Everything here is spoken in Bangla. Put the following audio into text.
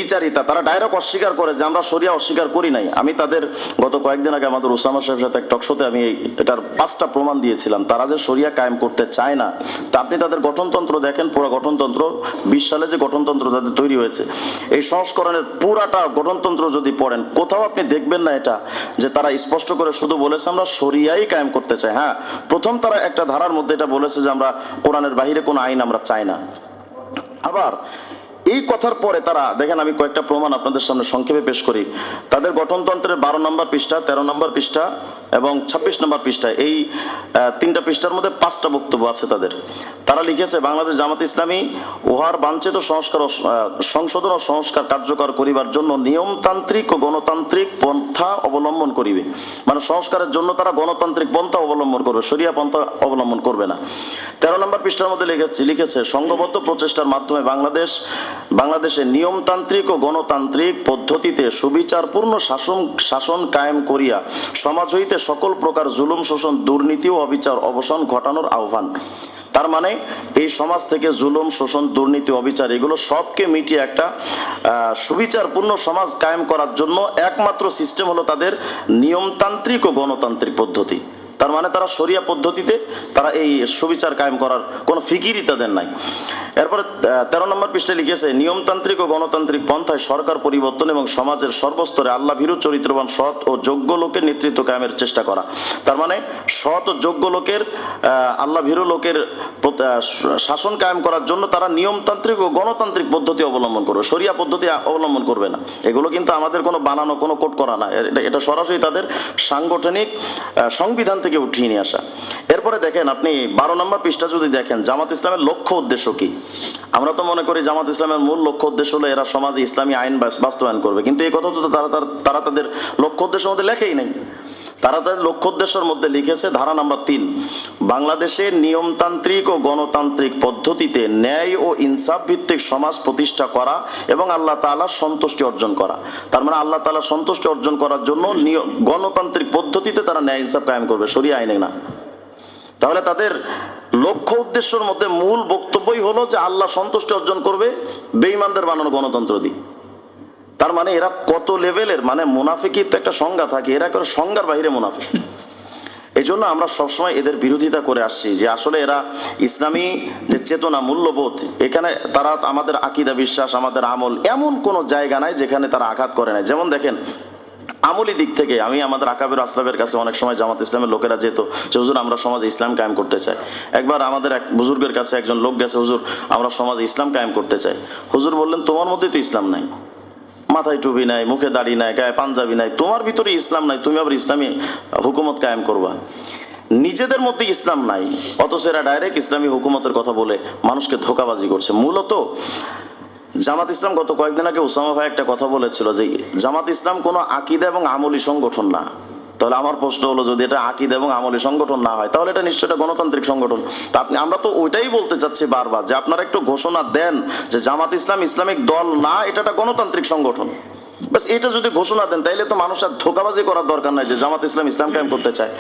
দ্বিচারিতা, তারা ডাইরেক্ট অস্বীকার করে যে আমরা শরিয়া অস্বীকার করি নাই। আমি তাদের গত কয়েকদিন আগে আমাদের ওসামা সাহেবের সাথে এক টকশোতে আমি এটার 5টা প্রমাণ দিয়েছিলাম। তারা যে শরিয়া কায়েম করতে চায় না, তা আপনি তাদের গঠনতন্ত্র দেখেন, পুরো গঠনতন্ত্র 20 সালে যে গঠনতন্ত্র তাদের তৈরি হয়েছে, এই সংস্করণের পুরাটা গঠনতন্ত্র যদি পড়েন, কোথাও আপনি দেখবেন না এটা যে তারা স্পষ্ট করে শুধু বলেছে আমরা শরিয়াই কায়েম করতে চাই। হ্যাঁ, প্রথম তারা একটা ধারার মধ্যে এটা বলেছে যে আমরা কোরআনের বাহিরে কোনো আইন আমরা চাই না। আবার এই কথার পরে তারা দেখেন, আমি কয়েকটা প্রমাণ আপনাদের সামনে সংক্ষেপে পেশ করি। তাদের গঠনতন্ত্রের 12 নম্বর পৃষ্ঠা, 13 নম্বর পৃষ্ঠা এবং 26 নম্বর পৃষ্ঠা, এই 3টা পৃষ্ঠার মধ্যে 5টা বক্তব্য আছে তাদের। তারা লিখেছে, বাংলাদেশ জামাত ইসলামী উহার বাঞ্ছিত সংশোধন ও সংস্কার কার্যকর করিবার জন্য নিয়মতান্ত্রিক ও গণতান্ত্রিক পন্থা অবলম্বন করিবে। মানে সংস্কারের জন্য তারা গণতান্ত্রিক পন্থা অবলম্বন করবে, শরিয়া পন্থা অবলম্বন করবে না। 13 নম্বর পৃষ্ঠার মধ্যে লিখেছে সংঘবদ্ধ প্রচেষ্টার মাধ্যমে বাংলাদেশে নিয়মতান্ত্রিক ও গণতান্ত্রিক পদ্ধতিতে সুবিচারপূর্ণ শাসন কায়েম করিয়া সমাজ হইতে সকল প্রকার জুলুম, শোষণ, দুর্নীতি ও অবিচার অবসান ঘটানোর আহ্বান। তার মানে এই সমাজ থেকে জুলুম, শোষণ, দুর্নীতি, অবিচার এগুলো সবকে মিটিয়ে একটা সুবিচারপূর্ণ সমাজ কায়েম করার জন্য একমাত্র সিস্টেম হলো তাদের নিয়মতান্ত্রিক ও গণতান্ত্রিক পদ্ধতি। তার মানে তারা শরিয়া পদ্ধতিতে তারা এই সুবিচার কায়েম করার কোনো ফিকিরই তাদের নাই। এরপরে 13 নম্বর পৃষ্ঠায় লিখেছে, নিয়মতান্ত্রিক ও গণতান্ত্রিক পন্থায় সরকার পরিবর্তন এবং সমাজের সর্বস্তরে আল্লাহ ভীরু, চরিত্রবান, সৎ ও যোগ্য লোকের নেতৃত্ব কায়েমের চেষ্টা করা। তার মানে সৎ ও যোগ্য লোকের, আল্লাহ ভীরু লোকের শাসন কায়েম করার জন্য তারা নিয়মতান্ত্রিক ও গণতান্ত্রিক পদ্ধতি অবলম্বন করবে, শরিয়া পদ্ধতি অবলম্বন করবে না। এগুলো কিন্তু আমাদের কোনো বানানো, কোনো কোট করা না, এটা সরাসরি তাদের সাংগঠনিক সংবিধান থেকে উঠিয়ে নিয়ে আসা। এরপরে দেখেন আপনি 12 নম্বর পৃষ্ঠা যদি দেখেন, জামাত ইসলামের লক্ষ্য উদ্দেশ্য কি। আমরা তো মনে করি জামাত ইসলামের মূল লক্ষ্য উদ্দেশ্য হলো এরা সমাজে ইসলামী আইন বাস্তবায়ন করবে, কিন্তু এই কথা তো তারা তাদের লক্ষ্য উদ্দেশ্যের মধ্যে লেখেই নেই। তারা তাদের লক্ষ্য উদ্দেশ্যের মধ্যে লিখেছে ধারা নাম্বার 3, বাংলাদেশে নিয়মতান্ত্রিক ও গণতান্ত্রিক পদ্ধতিতে ন্যায় ও ইনসাফ ভিত্তিক সমাজ প্রতিষ্ঠা করা এবং আল্লাহ তাআলার সন্তুষ্টি অর্জন করা। তার মানে আল্লাহ তাআলার সন্তুষ্টি অর্জন করার জন্য গণতান্ত্রিক পদ্ধতিতে তারা ন্যায় ইনসাফ কায়েম করবে, শরিয়া আইনে না। তাহলে তাদের লক্ষ্য উদ্দেশ্যের মধ্যে মূল বক্তব্যই হলো যে আল্লাহ সন্তুষ্টি অর্জন করবে বেঈমানদের বানানো গণতন্ত্র দিয়ে। তার মানে এরা কত লেভেলের, মানে মুনাফিকের তো একটা সংজ্ঞা থাকে, এরা করে সংজ্ঞার বাইরে মুনাফিক। এই জন্য আমরা সবসময় এদের বিরোধিতা করে আসছি যে আসলে এরা ইসলামী যে চেতনা, মূল্যবোধ, এখানে তারা আমাদের আকীদা, বিশ্বাস, আমাদের আমল এমন কোনো জায়গা নাই যেখানে তারা আঘাত করে নাই। যেমন দেখেন আমলি দিক থেকে আমি আমাদের আকাবির আসলাফের কাছে অনেক সময় জামাত ইসলামের লোকেরা যেত যে হুজুর আমরা সমাজে ইসলাম কায়েম করতে চাই। একবার আমাদের এক বুজুর্গের কাছে একজন লোক গেছে, হুজুর আমরা সমাজে ইসলাম কায়েম করতে চাই। হুজুর বললেন তোমার মধ্যে তো ইসলাম নাই, মাথায় টুপি নাই, মুখে দাড়ি নাই, গায়ে পাঞ্জাবি নাই, তোমার ভিতরে ইসলাম নাই, তুমি আবার ইসলামী হুকুমত কায়েম করবা। নিজেদের মধ্যে ইসলাম নাই, অথচ এরা ডাইরেক্ট ইসলামী হুকুমতের কথা বলে মানুষকে ধোঁকাবাজি করছে। মূলত জামাত ইসলাম গত কয়েকদিন আগে ওসামা ভাই একটা কথা বলেছিল যে জামাত ইসলাম কোনো আকীদা এবং আমলি সংগঠন না। তাহলে আমার প্রশ্ন হলো, যদি এটা আকীদা এবং আমলি সংগঠন না হয় তাহলে এটা নিশ্চয়ই একটা গণতান্ত্রিক সংগঠন। তা আমরা তো ওইটাই বলতে চাচ্ছি বারবার যে আপনারা একটু ঘোষণা দেন যে জামাত ইসলাম ইসলামিক দল না, এটা একটা গণতান্ত্রিক সংগঠন। বাস এটা যদি ঘোষণা দেন তাইলে তো মানুষ আর ধোঁকাবাজি করার দরকার নাই যে জামাত ইসলাম ইসলাম কায়েম করতে চায়।